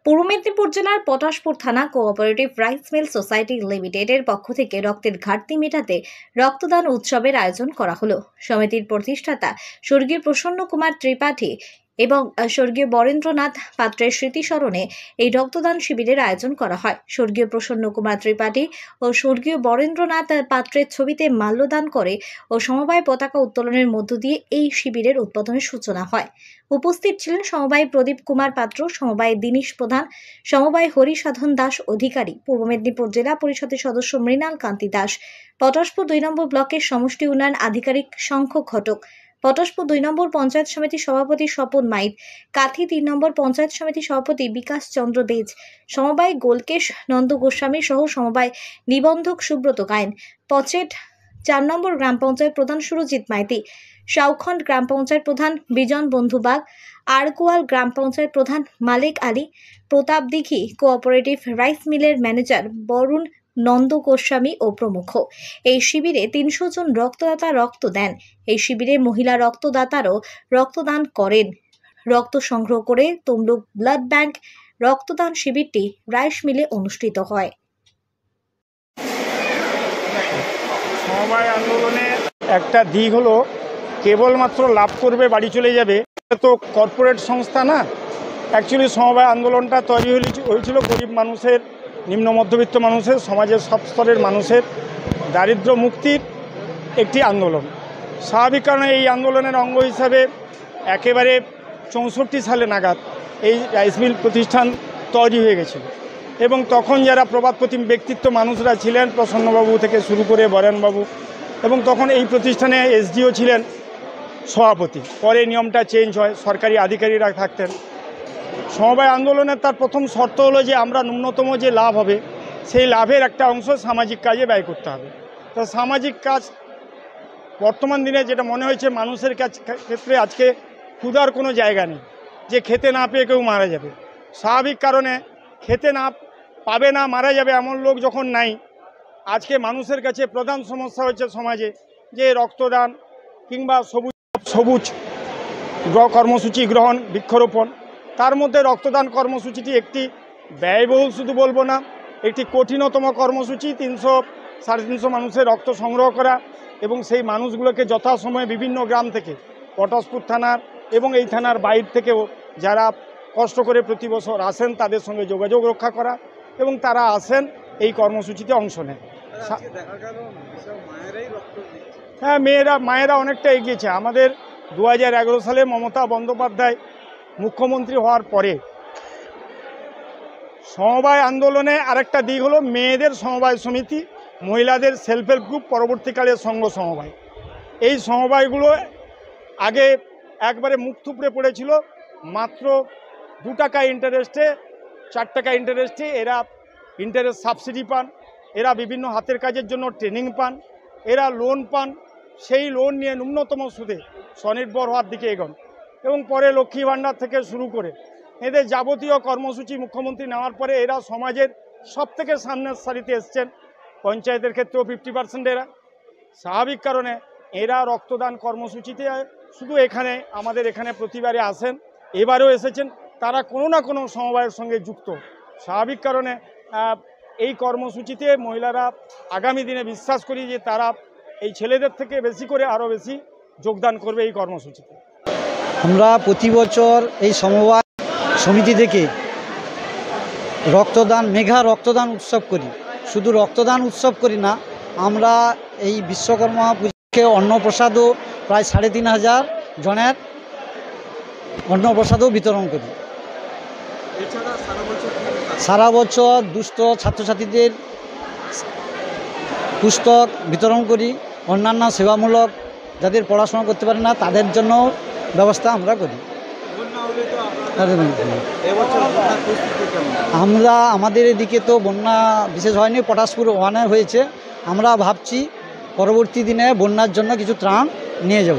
পূর্ব মেদিনীপুর জেলার পটাশপুর থানা cooperative rice mill society লিমিটেডের পক্ষ থেকে রক্তের ঘাটতি মেটাতে রক্তদান উৎসবের আয়োজন করা হলো। সমিতির প্রতিষ্ঠাতা স্বর্গীয় প্রসন্ন কুমার ত্রিপাঠী এবং স্বর্গীয় বরেন্দ্রনাথ পাত্রের স্মৃতি স্মরণে এই রক্তদান শিবিরের আয়োজন করা হয়। স্বর্গীয় প্রসন্ন কুমার ত্রিপাঠী ও স্বর্গীয় বরেন্দ্রনাথ পাত্রের ছবিতে মাল্যদান করে ও সমবায় পতাকা উত্তোলনের মধ্য দিয়ে এই শিবিরের উদ্বোধনের সূচনা হয়। উপস্থিত ছিলেন সমবায় প্রদীপ কুমার পাত্র, সমবায় দীনেশ প্রধান, সমবায় হরিসাধন দাস অধিকারী, পূর্ব মেদিনীপুর জেলা পরিষদের সদস্য মৃণাল কান্তি দাস, পটাশপুর 2 নম্বর ব্লকের সমষ্টি উন্নয়ন আধিকারিক শঙ্খ ঘটক, পটাশপুর 2 নম্বর পঞ্চায়েত সমিতি সভাপতি স্বপন মাইত, কাথি 3 নম্বর পঞ্চায়েত সমিতি সভাপতি বিকাশ চন্দ্র বেজ, সমবায় গোলকেশ নন্দ গোস্বামী সহ সমবায় নিবন্ধক সুব্রত গায়েন, পচেট 4 নম্বর গ্রাম পঞ্চায়েত প্রধান সুরজিৎ মাইতি, শাউখন্ড গ্রাম পঞ্চায়েত প্রধান বিজন বন্ধুবাগ, আরকোয়াল গ্রাম পঞ্চায়েত প্রধান মালিক আলী, প্রতাপদিঘি কোঅপারেটিভ রাইস মিলের ম্যানেজার বরুণ নন্দ গোস্বামী ও প্রমুখ। এই শিবিরে 300 জন রক্তদাতা রক্ত দেন। এই শিবিরে মহিলা রক্তদাতারও রক্তদান করেন। রক্ত সংগ্রহ করে তমলুক ব্লাড ব্যাংক রক্তদান শিবিরটি রাইস মিলে অনুষ্ঠিত হয়। সমবায় আন্দোলনের একটা দিক হলো কেবলমাত্র লাভ করবে বাড়ি চলে যাবে, তো কর্পোরেট সংস্থা না। অ্যাকচুয়ালি সমবায় আন্দোলনটা তৈরি হয়েছিল গরিব মানুষের, নিম্ন মধ্যবিত্ত মানুষের, সমাজের সব স্তরের মানুষের দারিদ্র্য মুক্তির একটি আন্দোলন। স্বাভাবিক কারণে এই আন্দোলনের অঙ্গ হিসাবে একেবারে 64 সালে নাগাদ এই রাইস মিল প্রতিষ্ঠান তৈরি হয়ে গেছিল এবং তখন যারা প্রবাদপ্রতিম ব্যক্তিত্ব মানুষরা ছিলেন, প্রসন্নবাবু থেকে শুরু করে বরেনবাবু, এবং তখন এই প্রতিষ্ঠানে এসডিও ছিলেন সভাপতি। পরে নিয়মটা চেঞ্জ হয়, সরকারি আধিকারিকরা থাকতেন। সমবায় আন্দোলনের তার প্রথম শর্ত হলো যে আমরা ন্যূনতম যে লাভ হবে সেই লাভের একটা অংশ সামাজিক কাজে ব্যয় করতে হবে। তো সামাজিক কাজ বর্তমান দিনে যেটা মনে হয়েছে মানুষের ক্ষেত্রে আজকে ক্ষুধার কোনো জায়গা নেই, যে খেতে না পেয়ে কেউ মারা যাবে। স্বাভাবিক কারণে খেতে না পাবে না, মারা যাবে এমন লোক যখন নাই, আজকে মানুষের কাছে প্রধান সমস্যা হচ্ছে সমাজে যে রক্তদান কিংবা সবুজ কর্মসূচি গ্রহণ, বৃক্ষরোপণ। তার মধ্যে রক্তদান কর্মসূচিটি একটি ব্যয়বহুল, শুধু বলবো না, একটি কঠিনতম কর্মসূচি। 300-350 মানুষের রক্ত সংগ্রহ করা এবং সেই মানুষগুলোকে যথাসময়ে বিভিন্ন গ্রাম থেকে, পটাশপুর থানার এবং এই থানার বাইরে থেকেও যারা কষ্ট করে প্রতি বছর আসেন তাদের সঙ্গে যোগাযোগ রক্ষা করা এবং তারা আসেন এই কর্মসূচিতে অংশ নেন। হ্যাঁ, মায়েরা অনেকটা এগিয়েছে। আমাদের 2011 সালে মমতা বন্দ্যোপাধ্যায় মুখ্যমন্ত্রী হওয়ার পরে সমবায় আন্দোলনে আরেকটা দিক হলো মেয়েদের সমবায় সমিতি, মহিলাদের সেলফ হেল্প গ্রুপ, পরবর্তীকালে সংঘ সমবায়। এই সমবায়গুলো আগে একবারে মুখ থুবড়ে পড়েছিল, মাত্র 2 টাকা ইন্টারেস্টে, 4 টাকা ইন্টারেস্টে এরা ইন্টারেস্ট সাবসিডি পান, এরা বিভিন্ন হাতের কাজের জন্য ট্রেনিং পান, এরা লোন পান, সেই লোন নিয়ে ন্যূনতম সুদে স্বনির্ভর হওয়ার দিকে এগোন এবং পরে লক্ষ্মী ভাণ্ডার থেকে শুরু করে এদের যাবতীয় কর্মসূচি মুখ্যমন্ত্রী নেওয়ার পরে এরা সমাজের সব থেকে সামনের সারিতে এসছেন। পঞ্চায়েতের ক্ষেত্রেও 50% এরা। স্বাভাবিক কারণে এরা রক্তদান কর্মসূচিতে শুধু এখানে আমাদের এখানে প্রতিবারে আসেন, এবারেও এসেছেন, তারা কোনো না কোনো সমবায়ের সঙ্গে যুক্ত। স্বাভাবিক কারণে এই কর্মসূচিতে মহিলারা আগামী দিনে বিশ্বাস করি যে তারা এই ছেলেদের থেকে বেশি করে আরও বেশি যোগদান করবে এই কর্মসূচিতে। আমরা প্রতি বছর এই সমবায় সমিতি থেকে মেঘা রক্তদান উৎসব করি। শুধু রক্তদান উৎসব করি না, আমরা এই বিশ্বকর্মা পুজোকে অন্নপ্রসাদও প্রায় 3500 জনের অন্নপ্রসাদও বিতরণ করি। সারা বছর দুস্থ ছাত্রছাত্রীদের পুস্তক বিতরণ করি। অন্যান্য সেবামূলক যাদের পড়াশোনা করতে পারে না তাদের জন্য ব্যবস্থা আমরা করি। আমাদের এদিকে তো বন্যা বিশেষ হয়নি, পটাশপুর 1-এ হয়েছে। আমরা ভাবছি পরবর্তী দিনে বন্যার জন্য কিছু ত্রাণ নিয়ে যাব।